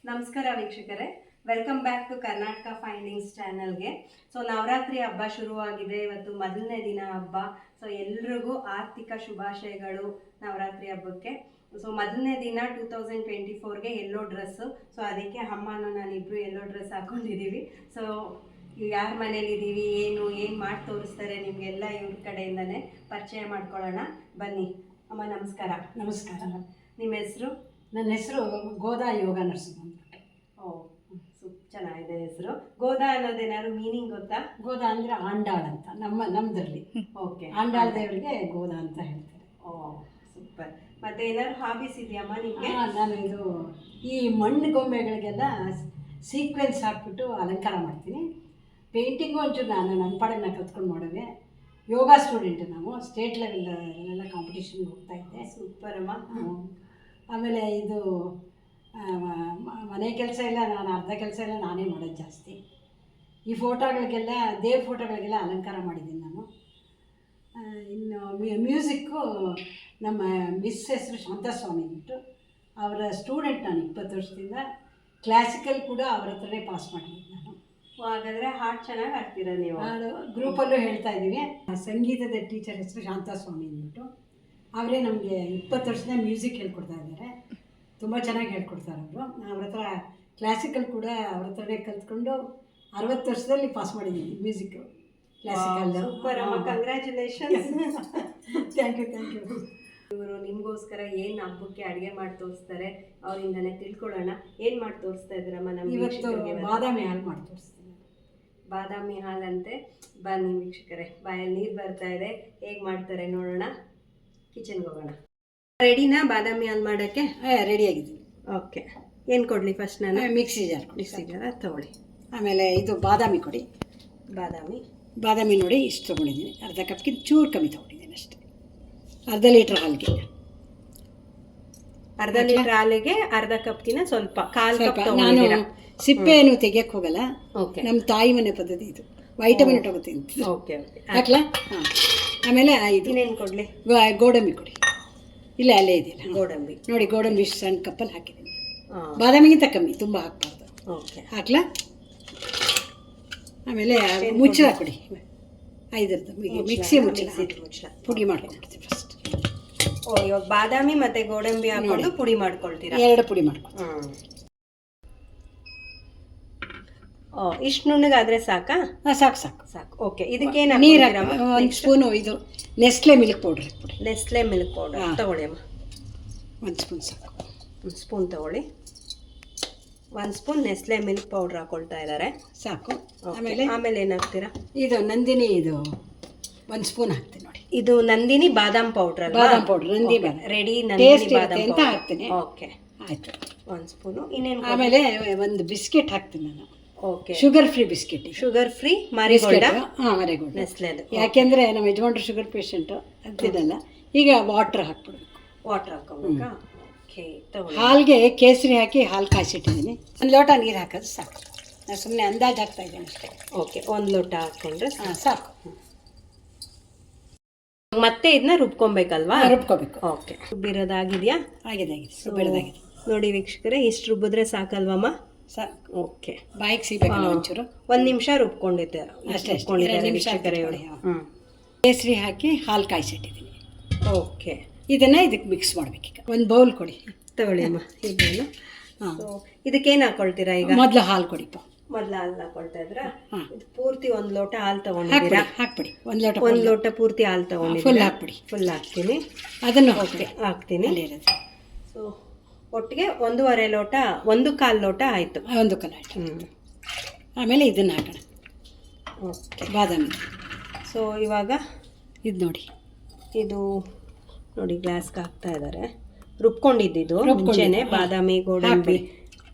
ನಮಸ್ಕಾರ ವೀಕ್ಷಕರೇ, welcome back to Karnataka findings ಚಾನಲ್ಗೆ. ಸೊ ನವರಾತ್ರಿ ಹಬ್ಬ ಶುರುವಾಗಿದೆ. ಇವತ್ತು ಮೊದಲನೇ ದಿನ ಹಬ್ಬ. ಸೊ ಎಲ್ರಿಗೂ ಆರ್ಥಿಕ ಶುಭಾಶಯಗಳು ನವರಾತ್ರಿ ಹಬ್ಬಕ್ಕೆ. ಸೊ ಮೊದಲನೇ ದಿನ 2024ಗೆ ಎಲ್ಲೋ ಡ್ರೆಸ್ಸು. ಸೊ ಅದಕ್ಕೆ ಅಮ್ಮನೂ ನಾನಿಬ್ಬರು ಎಲ್ಲೋ ಡ್ರೆಸ್ ಹಾಕೊಂಡಿದ್ದೀವಿ. ಸೊ ಯಾರ ಮನೇಲಿದ್ದೀವಿ, ಏನು ಮಾಡಿ ತೋರಿಸ್ತಾರೆ ನಿಮಗೆಲ್ಲ ಇವ್ರ ಕಡೆಯಿಂದನೇ ಪರಿಚಯ ಮಾಡ್ಕೊಳ್ಳೋಣ ಬನ್ನಿ. ಅಮ್ಮ ನಮಸ್ಕಾರ. ನಮಸ್ಕಾರ. ನಿಮ್ಮ ಹೆಸರು? ನನ್ನ ಹೆಸರು ಗೋದಾ ಯೋಗ ನರ್ಸಿಂಗ್ ಅಂದ್ಬಿಟ್ಟು. ಚೆನ್ನಾಗಿದೆ ಹೆಸರು. ಗೋದಾ ಅನ್ನೋದೇನಾದ್ರು ಮೀನಿಂಗ್ ಗೊತ್ತಾ? ಗೋದಾ ಅಂದರೆ ಆಂಡಾಳ್ ಅಂತ ನಮ್ಮದ್ರಲ್ಲಿ. ಓಕೆ, ಆಂಡಾಳ್ ದೇವರಿಗೆ ಗೋದಾ ಅಂತ ಹೇಳ್ತಾರೆ. ಸೂಪರ್. ಮತ್ತೆ ಏನಾದ್ರು ಹಾಬೀಸ್ ಇದೆಯಮ್ಮ ನಿಮಗೆ? ನಾನು ಈ ಮಣ್ಣು ಗೊಂಬೆಗಳಿಗೆಲ್ಲ ಸೀಕ್ವೆನ್ಸ್ ಹಾಕ್ಬಿಟ್ಟು ಅಲಂಕಾರ ಮಾಡ್ತೀನಿ. ಪೇಂಟಿಂಗು ಒಂಚೂರು ನನ್ನ ಪಾಡಿಗೆ ನಾನು ಕಲ್ತ್ಕೊಂಡು ಮಾಡೋವೆ. ಯೋಗ ಸ್ಟೂಡೆಂಟ್, ನಾವು ಸ್ಟೇಟ್ ಲೆವೆಲ್ ಕಾಂಪಿಟೇಷನ್ಗೆ ಹೋಗ್ತಾ ಇದ್ದೆ. ಸೂಪರ್ ಅಮ್ಮ. ಆಮೇಲೆ ಮನೆ ಕೆಲಸ ಎಲ್ಲ ನಾನು ಅರ್ಧ ಕೆಲಸ ಎಲ್ಲ ನಾನೇ ಮಾಡೋದು ಜಾಸ್ತಿ. ಈ ಫೋಟೋಗಳಿಗೆಲ್ಲ ದೇವ್ರ ಫೋಟೋಗಳಿಗೆಲ್ಲ ಅಲಂಕಾರ ಮಾಡಿದ್ದೀನಿ ನಾನು. ಇನ್ನು ಮ್ಯೂಸಿಕ್ಕು ನಮ್ಮ ಮಿಸ್ ಹೆಸರು ಶಾಂತಸ್ವಾಮಿ ಅಂದ್ಬಿಟ್ಟು, ಅವರ ಸ್ಟೂಡೆಂಟ್ ನಾನು 20 ವರ್ಷದಿಂದ. ಕ್ಲಾಸಿಕಲ್ ಕೂಡ ಅವ್ರ ಹತ್ರನೇ ಪಾಸ್ ಮಾಡಿದ್ದೀನಿ ನಾನು. ಹಾಗಾದರೆ ಹಾಡು ಚೆನ್ನಾಗಿ ಹಾಡ್ತೀರಾ ನೀವು? ಹಾಡು ಗ್ರೂಪಲ್ಲೂ ಹೇಳ್ತಾ ಇದ್ದೀವಿ. ಸಂಗೀತದ ಟೀಚರ್ ಹೆಸರು ಶಾಂತಸ್ವಾಮಿ ಅಂದ್ಬಿಟ್ಟು, ಅವರೇ ನಮಗೆ 20 ವರ್ಷದಿಂದ ಮ್ಯೂಸಿಕ್ ಹೇಳ್ಕೊಡ್ತಾ ಇದ್ದಾರೆ. ತುಂಬ ಚೆನ್ನಾಗಿ ಹೇಳ್ಕೊಡ್ತಾರೆ ಅವರು. ಅವ್ರ ಹತ್ರ ಕ್ಲಾಸಿಕಲ್ ಕೂಡ ಅವ್ರ ಹತ್ರನೇ ಕಲ್ತ್ಕೊಂಡು 60 ವರ್ಷದಲ್ಲಿ ಪಾಸ್ ಮಾಡಿದ್ದೀನಿ ಮ್ಯೂಸಿಕ್ ಕ್ಲಾಸಿಕಲ್. ಸೂಪರ್ ಅಮ್ಮ, ಕಂಗ್ರ್ಯಾಚುಲೇಷನ್ಸ್. Thank you. ಇವರು ನಿಮಗೋಸ್ಕರ ಏನು ಹಬ್ಬಕ್ಕೆ ಅಡುಗೆ ಮಾಡಿ ತೋರಿಸ್ತಾರೆ ಅವರಿಂದನೇ ತಿಳ್ಕೊಳ್ಳೋಣ. ಏನು ಮಾಡಿ ತೋರಿಸ್ತಾ ಇದ್ದೀರಮ್ಮ ನಮ್ಮ ಇವತ್ತು? ಬಾದಾಮಿ ಹಾಲು ಮಾಡಿ ತೋರಿಸ್ತೀನಿ. ಬಾದಾಮಿ ಹಾಲಂತೆ. ಬನ್ನಿ ವೀಕ್ಷಕರೇ, ಬಾಯಲ್ಲಿ ನೀರು ಬರ್ತಾ ಇದೆ. ಹೇಗೆ ಮಾಡ್ತಾರೆ ನೋಡೋಣ. ಕಿಚನ್ಗೆ ಹೋಗೋಣ. ರೆಡಿನಾ ಬಾದಾಮಿ ಹಾಲು ಮಾಡೋಕ್ಕೆ? ರೆಡಿ ಆಗಿದ್ದೀನಿ. ಓಕೆ, ಏನು ಕೊಡಲಿ ಫಸ್ಟ್? ನಾನು ಮಿಕ್ಸಿ ಜಾರ್ ತೊಗೊಳ್ಳಿ. ಆಮೇಲೆ ಇದು ಬಾದಾಮಿ ಕೊಡಿ. ಬಾದಾಮಿ ನೋಡಿ ಇಷ್ಟು ತೊಗೊಂಡಿದ್ದೀನಿ. ಅರ್ಧ ಕಪ್ಗಿಂತ ಚೂರು ಕಮ್ಮಿ ತೊಗೊಂಡಿದ್ದೀನಿ ಅಷ್ಟೇ. ಅರ್ಧ ಲೀಟ್ರ್ ಹಾಲಿಗೆ ಅರ್ಧ ಕಪ್ಗಿನ ಸ್ವಲ್ಪ ಕಾಲು ಕಪ್. ನಾನು ಸಿಪ್ಪೆಯನ್ನು ತೆಗಿಯಕ್ಕೆ ಹೋಗಲ್ಲ. ಓಕೆ, ನಮ್ಮ ತಾಯಿ ಮನೆ ಪದ್ಧತಿ ಇದು. ವೈಟಮಿನ್ ತಗೋತೀನಿ. ಓಕೆ ಹಾಕ್ಲಾ? ಹಾಂ. ಆಮೇಲೆ ಇನ್ನೇನು ಕೊಡಲಿ? ಗೋಡಂಬಿ ಕೊಡಿ. ಇಲ್ಲ, ಅಲ್ಲೇ ಇದೆಯಲ್ಲ ಗೋಡಂಬಿ ನೋಡಿ. ಗೋಡಂಬಿ ಸಣ್ಣ ಕಪ್ಪಲ್ಲಿ ಹಾಕಿದ್ದೀನಿ. ಬಾದಾಮಿಗಿಂತ ಕಮ್ಮಿ, ತುಂಬ ಹಾಕ್ಬಾರ್ದು. ಓಕೆ, ಹಾಕ್ಲಾ? ಆಮೇಲೆ ಮುಚ್ಚಳ ಕೊಡಿ. ಐದರದ್ದು ಮಿಕ್ಸಿ ಮುಚ್ಚಳ ಪುಡಿ ಮಾಡ್ಕೊಳ್ತೀವಿ ಫಸ್ಟ್. ಇವಾಗ ಬಾದಾಮಿ ಮತ್ತೆ ಗೋಡಂಬಿ ಹಾಕೊಂಡು ಪುಡಿ ಮಾಡ್ಕೊಳ್ತೀರಾ? 2 ಪುಡಿ ಮಾಡ್ಕೊಳ್ತೀವಿ. ಇಷ್ಟು ನುಣ್ಣಗಾದ್ರೆ ಸಾಕಾ? ಸಾಕು. ಓಕೆ, ಇದಕ್ಕೆ ನೀರು 1 ಸ್ಪೂನು ಇದು ನೆಸ್ಲೆ ಮಿಲ್ಕ್ ಪೌಡ್ರ್ ಹಾಕ್ಬಿಡಿ. ನೆಸ್ಲೆ ಮಿಲ್ಕ್ ಪೌಡರ್ ತಗೊಳ್ಳಿ ಅಮ್ಮ. 1 ಸ್ಪೂನ್ ಸಾಕು. 1 ಸ್ಪೂನ್ ತಗೊಳ್ಳಿ. 1 ಸ್ಪೂನ್ ನೆಸ್ಲೆ ಮಿಲ್ಕ್ ಪೌಡ್ರ್ ಹಾಕೊಳ್ತಾ ಇದ್ದಾರೆ. ಸಾಕು. ಆಮೇಲೆ ಏನು ಹಾಕ್ತೀರಾ? ಇದು ನಂದಿನಿ, ಇದು 1 ಸ್ಪೂನ್ ಹಾಕ್ತೀನಿ ನೋಡಿ. ಇದು ನಂದಿನಿ ಬಾದಾಮ್ ಪೌಡ್ರ್ ಅಲ್ಲ? ಬಾದಾಮ್ ಪೌಡ್ರ್, ನಂದಿ ಬಾದಾಮ್. ರೆಡಿ ಟೇಸ್ಟ್ ಇರುತ್ತೆ ಅಂತ ಹಾಕ್ತೀನಿ. ಓಕೆ, ಆಯಿತು. 1 ಸ್ಪೂನು. ಇನ್ನೇನು? ಆಮೇಲೆ 1 ಬಿಸ್ಕೆಟ್ ಹಾಕ್ತೀನಿ ನಾನು. Okay, sugar free biscuit. Sugar free marigold? ಹಾಂ, ಮಾರಿಗೋಲ್ಡ್. ನೆಸ್ಲೆದು. ಯಾಕೆಂದರೆ ನಮ್ಮ ಯಜಮಾನ್ರು ಶುಗರ್ ಪೇಷಂಟು ಅಂತಿದ್ದಲ್ಲ. ಈಗ ವಾಟ್ರ್ ಹಾಕ್ಬಿಡ್ಬೇಕು. ವಾಟ್ರ್ ಹಾಕೋಬೇಕಾ? ಓಕೆ, ತಗೊಳ್ಳಿ. ಹಾಲಿಗೆ ಕೇಸರಿ ಹಾಕಿ ಹಾಲು ಕಾಯಿಸಿಟ್ಟಿದ್ದೀನಿ. 1 ಲೋಟ ನೀರು ಹಾಕೋದು ಸಾಕು. ನಾನು ಸುಮ್ಮನೆ ಅಂದಾಜು ಹಾಕ್ತಾ ಇದ್ದೀನಿ ಅಷ್ಟೇ. ಓಕೆ, 1 ಲೋಟ ಹಾಕ್ಕೊಂಡ್ರೆ ಸಾಕು. ಮತ್ತೆ ಇದನ್ನ ರುಬ್ಕೊಬೇಕಲ್ವಾ? ರುಬ್ಕೋಬೇಕು. ಓಕೆ, ರುಬ್ಬಿರೋದಾಗಿದೆಯಾ? ಆಗಿದೆ. ರುಬ್ಬಿರೋದಾಗಿದೆ ನೋಡಿ ವೀಕ್ಷಕರೇ, ಇಷ್ಟು ರುಬ್ಬಿದ್ರೆ ಸಾಕಲ್ವಮ್ಮ? ಸಾಕು. ಓಕೆ, ಬಾಯಿಗೆ ಸಿಗಬೇಕಲ್ಲ ಒಂಚೂರು. 1 ನಿಮಿಷ ರುಬ್ಕೊಂಡಿದ್ದೆ ಅಷ್ಟೇ. ಕೇಸರಿ ಹಾಕಿ ಹಾಲು ಕಾಯಿಸಿಟ್ಟಿದ್ದೀನಿ. ಓಕೆ, ಇದನ್ನು ಇದಕ್ಕೆ ಮಿಕ್ಸ್ ಮಾಡಬೇಕೀಗ. 1 ಬೌಲ್ ಕೊಡಿ. ತಗೊಳ್ಳಿ ಅಮ್ಮ. ಇದನ್ನು ಇದಕ್ಕೇನು ಹಾಕೊಳ್ತೀರಾ ಈಗ? ಮೊದಲು ಹಾಲು ಕೊಡಿಪ್ಪ. ಮೊದಲು ಹಾಲು ಹಾಕೊಳ್ತಾ ಇದ್ರಾ? ಪೂರ್ತಿ 1 ಲೋಟ ಹಾಲು ತಗೊಂಡಿದ್ದೀರಾ? ಹಾಕ್ಬಿಡಿ. 1 ಲೋಟ ಪೂರ್ತಿ ಹಾಲು ತಗೊಂಡಿದ್ದೀರಾ? ಫುಲ್ ಹಾಕ್ಬಿಡಿ. ಫುಲ್ ಹಾಕ್ತೀನಿ. ಅದನ್ನು ಹಾಕ್ತೀನಿ. ಸೊ ಒಟ್ಟಿಗೆ 1.5 ಲೋಟ, 1/4 ಲೋಟ ಆಯಿತು. 1/4 ಆಯಿತು. ಆಮೇಲೆ ಇದನ್ನು ಹಾಕೋಣ. ಓಕೆ, ಬಾದಾಮಿ. ಸೊ ಇವಾಗ ಇದು ನೋಡಿ ಗ್ಲಾಸ್ಗೆ ಹಾಕ್ತಾ ಇದ್ದಾರೆ. ರುಬ್ಕೊಂಡಿದ್ದು ಮುಂಚೆನೆ ಬಾದಾಮಿ, ಗೋಡಂಬಿ,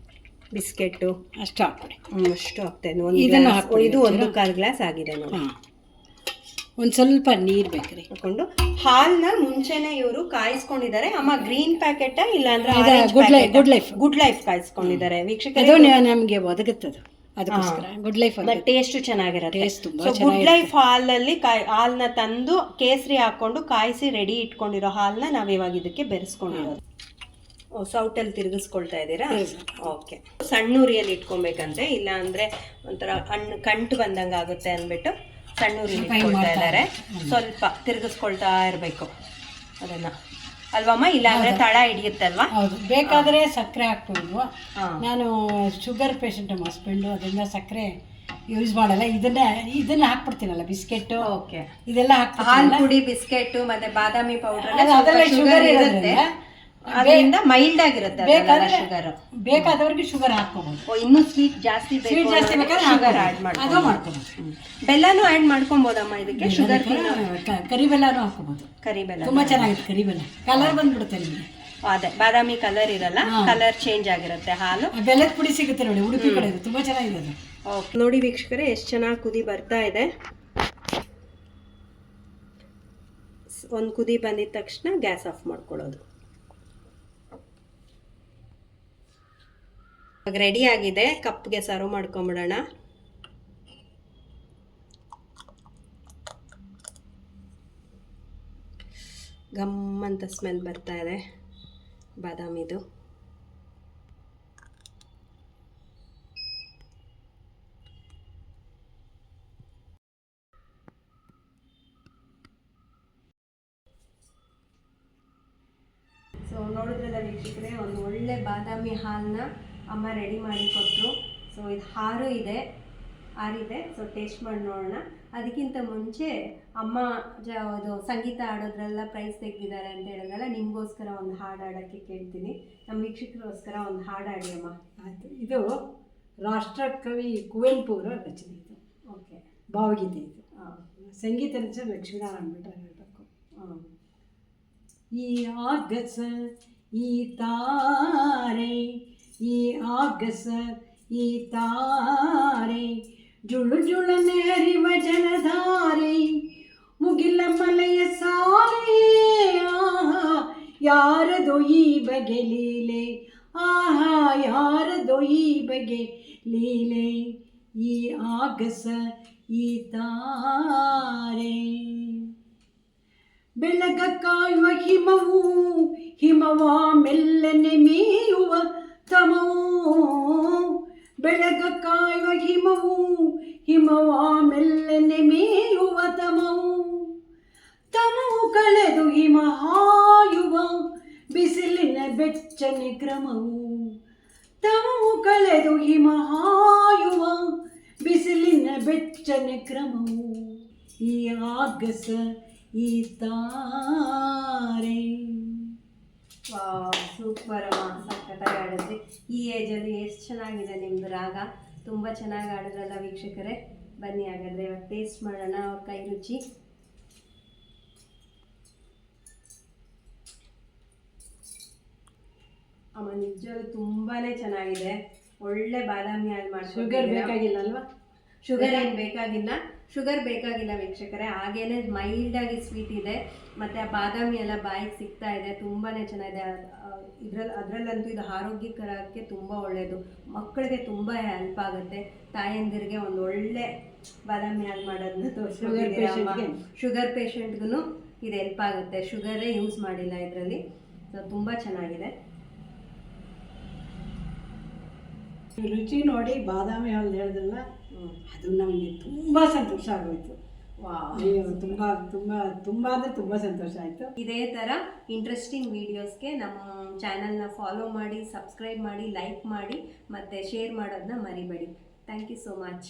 ಬಿಸ್ಕೆಟ್ಟು ಅಷ್ಟು ಹಾಕ್ಬಿಡಿ. ಅಷ್ಟು ಹಾಕ್ತಾ ಇದ್ದೀನಿ. ಇದು 1/4 ಗ್ಲಾಸ್ ಆಗಿದೆ ನೋಡಿ. ಒಂದು ಸ್ವಲ್ಪ ನೀರು ಬೇಕ್ರಿ ಹಾಕೊಂಡು ಹಾಲನ್ನ ಮುಂಚೆನೆ ಇವರು ಕಾಯಿಸ್ಕೊಂಡಿದ್ದಾರೆ. ಅಮ್ಮ ಗ್ರೀನ್ ಪ್ಯಾಕೆಟ್ ಇಲ್ಲಾಂದ್ರೆ ಗುಡ್ ಲೈಫ್ ಕಾಯಿಸ್ಕೊಂಡಿದ್ದಾರೆ ವೀಕ್ಷಕರು. ನಮಗೆ ಒದಗುತ್ತದೆ ಅದಕ್ಕೋಸ್ಕರ ಗುಡ್ ಲೈಫ್. ಟೇಸ್ಟ್ ಚೆನ್ನಾಗಿರುತ್ತೆ. ಗುಡ್ ಲೈಫ್ ಹಾಲಲ್ಲಿ ಹಾಲನ್ನ ತಂದು ಕೇಸರಿ ಹಾಕೊಂಡು ಕಾಯಿಸಿ ರೆಡಿ ಇಟ್ಕೊಂಡಿರೋ ಹಾಲನ್ನ ನಾವ್ ಇವಾಗ ಇದಕ್ಕೆ ಬೆರೆಸ್ಕೊಂಡಿರೋದು. ಸೌಟಲ್ಲಿ ತಿರುಗಿಸ್ಕೊಳ್ತಾ ಇದ್ದೀರಾ? ಓಕೆ. ಸಣ್ಣ ಉರಿಯಲ್ಲಿ ಇಟ್ಕೊಬೇಕಂತೆ, ಇಲ್ಲ ಅಂದರೆ ಒಂಥರ ಕಂಟು ಬಂದಂಗೆ ಆಗುತ್ತೆ ಅಂದ್ಬಿಟ್ಟು ಸಣ್ಣ ಉರಿಯಲ್ಲಿ ಇಟ್ಕೊಳ್ತಾ ಇದ್ದಾರೆ. ಸ್ವಲ್ಪ ತಿರುಗಿಸ್ಕೊಳ್ತಾ ಇರಬೇಕು ಅದನ್ನು ಅಲ್ವಮ್ಮ, ಇಲ್ಲ ಅಂದರೆ ತಳ ಹಿಡಿಯುತ್ತಲ್ವಾ? ಹೌದು. ಬೇಕಾದರೆ ಸಕ್ಕರೆ ಹಾಕ್ಬೋದು. ನಾನು ಶುಗರ್ ಪೇಷಂಟ್ ನಮ್ಮ ಹಸ್ಬೆಂಡು, ಅದರಿಂದ ಸಕ್ಕರೆ ಯೂಸ್ ಮಾಡಲ್ಲ. ಇದನ್ನ ಹಾಕ್ಬಿಡ್ತೀನಲ್ಲ, ಬಿಸ್ಕೆಟ್. ಓಕೆ. ಇದೆಲ್ಲ ಹಾಕ್ತೀನಿ. ಹಾಲು ಪುಡಿ, ಬಿಸ್ಕೆಟ್ ಮತ್ತೆ ಬಾದಾಮಿ ಪೌಡರ್ ಅದೆಲ್ಲ ಶುಗರ್ ಇರುತ್ತೆ, ಅದರಿಂದ ಮೈಲ್ಡ್ ಆಗಿರುತ್ತೆ. ಶುಗರ್ ಬೇಕಾದವ್ರಿಗೆ ಶುಗರ್ ಹಾಕ್ಕೋಬಹುದು. ಇನ್ನೂ ಸ್ವೀಟ್ ಜಾಸ್ತಿ ಜಾಸ್ತಿ ಬೇಕಾದ್ರೆ ಶುಗರ್ ಆಡ್ ಮಾಡ್ಕೋಬಹುದು. ಬೆಲ್ಲನೂ ಆಡ್ ಮಾಡ್ಕೊಬೋದಮ್ಮ ಇದಕ್ಕೆ. ಶುಗರ್ ಕರಿಬೆಲ್ಲನೂ ಹಾಕೋಬಹುದು. ಕರಿಬೆಲ್ಲ ತುಂಬಾ ಚೆನ್ನಾಗಿರುತ್ತೆ. ಕರಿಬೆಲ್ಲ ಕಲರ್ ಬಂದ್ಬಿಡುತ್ತೆ ನಿಮಗೆ. ಅದೇ ಬಾದಾಮಿ ಕಲರ್ ಇರಲ್ಲ, ಕಲರ್ ಚೇಂಜ್ ಆಗಿರುತ್ತೆ ಹಾಲು. ಬೆಲ್ಲದ ಪುಡಿ ಸಿಗುತ್ತೆ ನೋಡಿ, ಉಡುಪಿ ಕಡೆ ತುಂಬಾ ಚೆನ್ನಾಗಿದೆ ಅದು. ನೋಡಿ ವೀಕ್ಷಕರೇ, ಎಷ್ಟು ಚೆನ್ನಾಗಿ ಕುದಿ ಬರ್ತಾ ಇದೆ. ಒಂದು ಕುದಿ ಬಂದಿದ ತಕ್ಷಣ ಗ್ಯಾಸ್ ಆಫ್ ಮಾಡ್ಕೊಳ್ಳೋದು. ಇವಾಗ ರೆಡಿ ಆಗಿದೆ, ಕಪ್ಗೆ ಸರ್ವ್ ಮಾಡ್ಕೊಂಬಿಡೋಣ. ಗಮ್ ಅಂತ ಸ್ಮೆಲ್ ಬರ್ತಾ ಇದೆ ಬಾದಾಮಿದು. ಸೊ ನೋಡಿದ್ರಲ್ಲ ವೀಕ್ಷಕರೇ, ಒಂದು ಒಳ್ಳೆ ಬಾದಾಮಿ ಹಾಲನ್ನ ಅಮ್ಮ ರೆಡಿ ಮಾಡಿ ಕೊಟ್ಟರು. ಸೊ ಇದು ಆರಿದೆ. ಸೊ ಟೇಸ್ಟ್ ಮಾಡಿ ನೋಡೋಣ. ಅದಕ್ಕಿಂತ ಮುಂಚೆ ಅಮ್ಮ ಇದು ಸಂಗೀತ ಆಡೋದ್ರೆಲ್ಲ ಪ್ರೈಸ್ ತೆಗೆದಿದ್ದಾರೆ ಅಂತ ಹೇಳಿದ್ರಲ್ಲ, ನಿಮಗೋಸ್ಕರ ಒಂದು ಹಾಡು ಹಾಡೋಕ್ಕೆ ಕೇಳ್ತೀನಿ. ನಮ್ಮ ವೀಕ್ಷಕರಿಗೋಸ್ಕರ ಒಂದು ಹಾಡು ಹಾಡಿ ಅಮ್ಮ. ಆಯಿತು. ಇದು ರಾಷ್ಟ್ರಕವಿ ಕುವೆಂಪು ಅವರ ರಚನೆ. ಇದು ಓಕೆ, ಭಾವಗೀತೆ. ಇದು ಸಂಗೀತ ರಚನೆ ಲಕ್ಷ್ಮೀನಾರಾಯಣ ಭಟ್ರು ಹೇಳಬೇಕು. ಈ ಆಗಸ ಈ ತಾರೆ, ಈ ಆಗಸ ಈ ತಾರೆ, ಜುಳು ಜುಳನೆ ಹರಿವ ಜಲಧಾರೆ, ಮುಗಿಲ ಮಲೆಯ ಸಾರೆ. ಯಾರದೋ ಈ ಬಗೆ ಲೀಲೆ, ಆಹಾ ಯಾರದೋ ಈ ಬಗೆ ಲೀಲೆ, ಈ ಆಗಸ ಈ ತಾರೆ. ಬೆಳಗ ಕಾಯುವ ಹಿಮವು, ಹಿಮವ ಮೆಲ್ಲನೆ ಮೇಯುವ ತಮವು. ಬೆಳಗ ಕಾಯುವ ಹಿಮವು, ಹಿಮವ ಮೆಲ್ಲನೆ ಮೇಯುವ ತಮವು. ತಮವು ಕಳೆದು ಹಿಮ ಹಾಯುವ ಬಿಸಿಲಿನ ಬೆಚ್ಚನೆ ಕ್ರಮವು. ತಮವು ಕಳೆದು ಹಿಮ ಹಾಯುವ ಬಿಸಿಲಿನ ಬೆಚ್ಚನೆ ಕ್ರಮವು. ಈ ಆಗಸ ಈ ತಾರೆ. ಸೂಪರ್ ಅಮ್ಮ, ಸಖತ್ತಾಗಿ ಆಡಿದ್ರಿ. ಈ ಏಜಲ್ಲಿ ಎಷ್ಟು ಚೆನ್ನಾಗಿದೆ ನಿಮ್ಮದು ರಾಗ. ತುಂಬ ಚೆನ್ನಾಗಿ ಆಡಿದ್ರಲ್ಲ ವೀಕ್ಷಕರೇ. ಬನ್ನಿ ಹಾಗಾದರೆ ಇವಾಗ ಟೇಸ್ಟ್ ಮಾಡೋಣ ಅವ್ರ ಕೈ ರುಚಿ. ಅಮ್ಮ ನಿಜವಾಗ್ಲೂ ತುಂಬಾ ಚೆನ್ನಾಗಿದೆ. ಒಳ್ಳೆ ಬಾದಾಮಿ ಹಾಲು ಮಾಡಿ. ಶುಗರ್ ಬೇಕಾಗಿಲ್ಲ ಅಲ್ವಾ? ಶುಗರ್ ಏನು ಬೇಕಾಗಿಲ್ಲ, ಶುಗರ್ ಬೇಕಾಗಿಲ್ಲ ವೀಕ್ಷಕರೇ. ಹಾಗೇನೆ ಮೈಲ್ಡಾಗಿ ಸ್ವೀಟ್ ಇದೆ, ಮತ್ತು ಆ ಬಾದಾಮಿ ಎಲ್ಲ ಬಾಯಿಗೆ ಸಿಗ್ತಾ ಇದೆ. ತುಂಬಾ ಚೆನ್ನಾಗಿದೆ. ಅದರಲ್ಲಂತೂ ಇದು ಆರೋಗ್ಯಕರಕ್ಕೆ ತುಂಬ ಒಳ್ಳೆಯದು. ಮಕ್ಕಳಿಗೆ ತುಂಬ ಹೆಲ್ಪ್ ಆಗುತ್ತೆ. ತಾಯಂದಿರಿಗೆ ಒಂದು ಒಳ್ಳೆ ಬಾದಾಮಿ ಹಾಲು ಮಾಡೋದನ್ನ ತೋರಿಸ್ಕೊಂಡಿದ್ದೀವಿ. ಶುಗರ್ ಪೇಷಂಟ್ಗೂ ಇದು ಹೆಲ್ಪ್ ಆಗುತ್ತೆ. ಶುಗರೇ ಯೂಸ್ ಮಾಡಿಲ್ಲ ಇದರಲ್ಲಿ. ಸೊ ತುಂಬ ಚೆನ್ನಾಗಿದೆ. ರುಚಿ ನೋಡಿ ಬಾದಾಮಿ ಹಾಲು ಹೇಳಿದ್ರಲ್ಲ, ಅದು ನಮಗೆ ತುಂಬ ಸಂತೋಷ ಆಗೋಯ್ತು. ಅಯ್ಯೋ, ತುಂಬ ತುಂಬ ತುಂಬ ಅಂದರೆ ತುಂಬ ಸಂತೋಷ ಆಯಿತು. ಇದೇ ಥರ ಇಂಟ್ರೆಸ್ಟಿಂಗ್ ವೀಡಿಯೋಸ್ಗೆ ನಮ್ಮ ಚಾನಲ್ನ ಫಾಲೋ ಮಾಡಿ, ಸಬ್ಸ್ಕ್ರೈಬ್ ಮಾಡಿ, ಲೈಕ್ ಮಾಡಿ ಮತ್ತು ಶೇರ್ ಮಾಡೋದನ್ನ ಮರಿಬೇಡಿ. Thank you so much.